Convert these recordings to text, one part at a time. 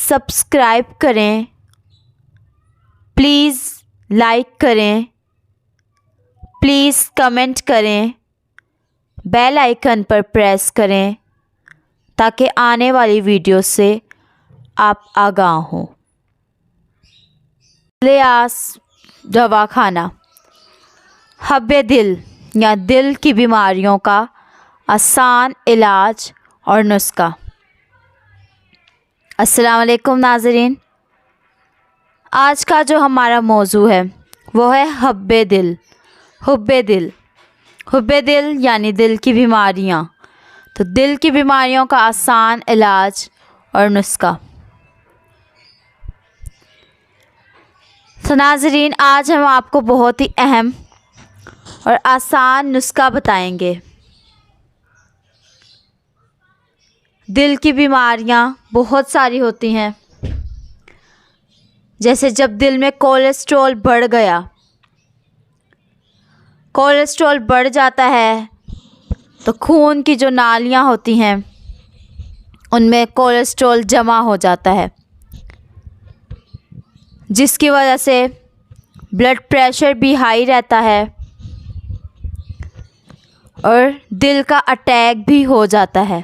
Subscribe करें, please like करें, please comment करें, बेल आइकन पर प्रेस करें ताकि आने वाली वीडियो से आप आगाह हों। लियास दवाखाना हब्बे दिल या दिल की बीमारियों का आसान इलाज और नुस्खा। अस्सलाम वालेकुम नाज़रीन, आज का जो हमारा मौजू है वो है हब्बे दिल। हुब्बे दिल, हुब्बे दिल यानी दिल की बीमारियाँ। तो दिल की बीमारियों का आसान इलाज और नुस्खा। तो नाज़रीन, आज हम आपको बहुत ही अहम और आसान नुस्खा बताएंगे। दिल की बीमारियां बहुत सारी होती हैं, जैसे जब दिल में कोलेस्ट्रॉल बढ़ गया, कोलेस्ट्रॉल बढ़ जाता है तो खून की जो नालियां होती हैं उनमें कोलेस्ट्रॉल जमा हो जाता है, जिसकी वजह से ब्लड प्रेशर भी हाई रहता है और दिल का अटैक भी हो जाता है।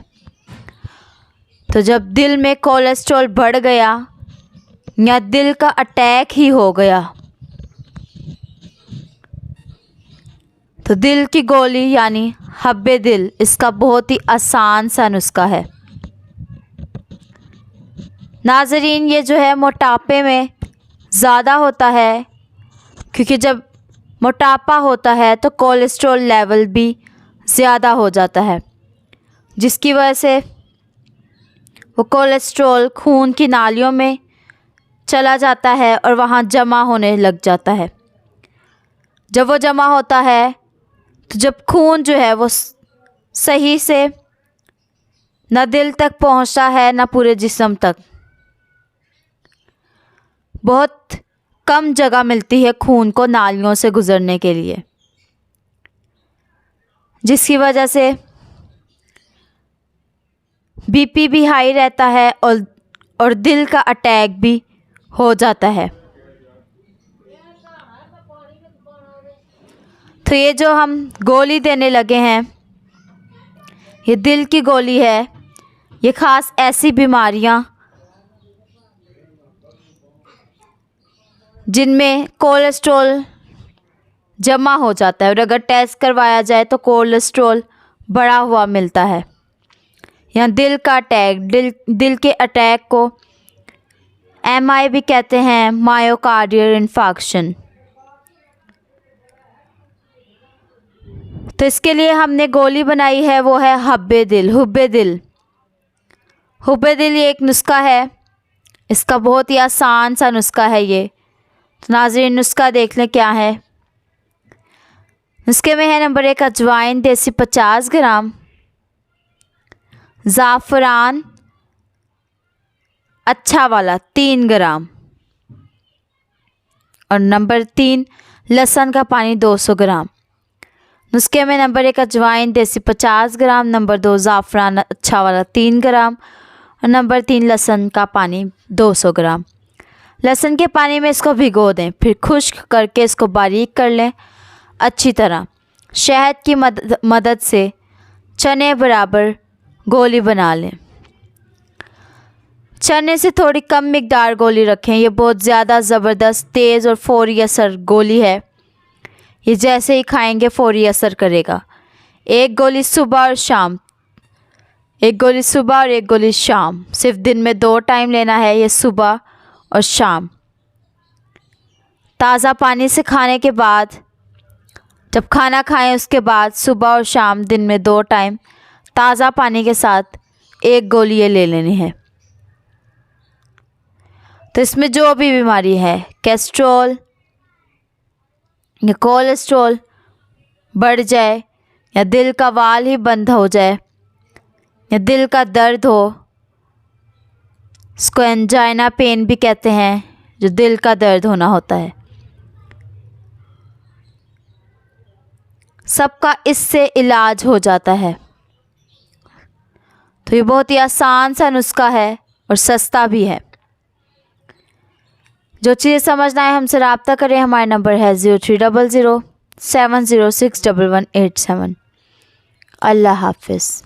तो जब दिल में कोलेस्ट्रॉल बढ़ गया या दिल का अटैक ही हो गया तो दिल की गोली यानी हब्बे दिल, इसका बहुत ही आसान सा नुस्खा है। नाज़रीन, ये जो है मोटापे में ज़्यादा होता है, क्योंकि जब मोटापा होता है तो कोलेस्ट्रॉल लेवल भी ज़्यादा हो जाता है, जिसकी वजह से वो कोलेस्ट्रॉल खून की नालियों में चला जाता है और वहाँ जमा होने लग जाता है। जब वो जमा होता है तो जब खून जो है वो सही से न दिल तक पहुँचता है न पूरे जिस्म तक, बहुत कम जगह मिलती है खून को नालियों से गुज़रने के लिए, जिसकी वजह से बीपी भी हाई रहता है और दिल का अटैक भी हो जाता है। तो ये जो हम गोली देने लगे हैं, ये दिल की गोली है। ये ख़ास ऐसी बीमारियां जिनमें कोलेस्ट्रॉल जमा हो जाता है और अगर टेस्ट करवाया जाए तो कोलेस्ट्रॉल बढ़ा हुआ मिलता है, या दिल का अटैक, दिल के अटैक को MI भी कहते हैं, मायोकार्डियल इन्फार्क्शन। तो इसके लिए हमने गोली बनाई है, वो है हब्बे दिल, हुब्बे दिल। हुब्बे दिल ये एक नुस्खा है, इसका बहुत ही आसान सा नुस्खा है ये। तो नाज़रीन, नुस्खा देख लें क्या है। नुस्खे में है नंबर 1 अजवाइन देसी 50 ग्राम, ज़ाफ़रान अच्छा वाला 3 ग्राम और नंबर 3 लहसुन का पानी 200 ग्राम। नुस्खे में नंबर 1 अजवाइन देसी 50 ग्राम, नंबर 2 ज़ाफ़रान अच्छा वाला 3 ग्राम और नंबर 3 लहसुन का पानी 200 ग्राम। लहसुन के पानी में इसको भिगो दें, फिर खुश्क करके इसको बारीक कर लें अच्छी तरह। शहद की मदद से चने बराबर गोली बना लें। चने से थोड़ी कम मिकदार गोली रखें, ये बहुत ज़्यादा ज़बरदस्त तेज़ और फौरी असर गोली है। ये जैसे ही खाएंगे फौरी असर करेगा। एक गोली सुबह और शाम, एक गोली सुबह और एक गोली शाम, सिर्फ दिन में 2 टाइम लेना है, ये सुबह और शाम। ताज़ा पानी से खाने के बाद, जब खाना खाएं उसके बाद सुबह और शाम दिन में 2 टाइम ताज़ा पानी के साथ 1 गोली ये ले लेनी है। तो इसमें जो भी बीमारी है, कैस्ट्रोल या कोलेस्ट्रॉल बढ़ जाए, या दिल का वाल ही बंद हो जाए, या दिल का दर्द हो, इसको एंजाइना पेन भी कहते हैं, जो दिल का दर्द होना होता है, सबका इससे इलाज हो जाता है। तो ये बहुत ही आसान सा नुस्खा है और सस्ता भी है। जो चीज़ें समझना है हमसे रब्ता करें। हमारा नंबर है 030070611187। अल्लाह हाफिज़।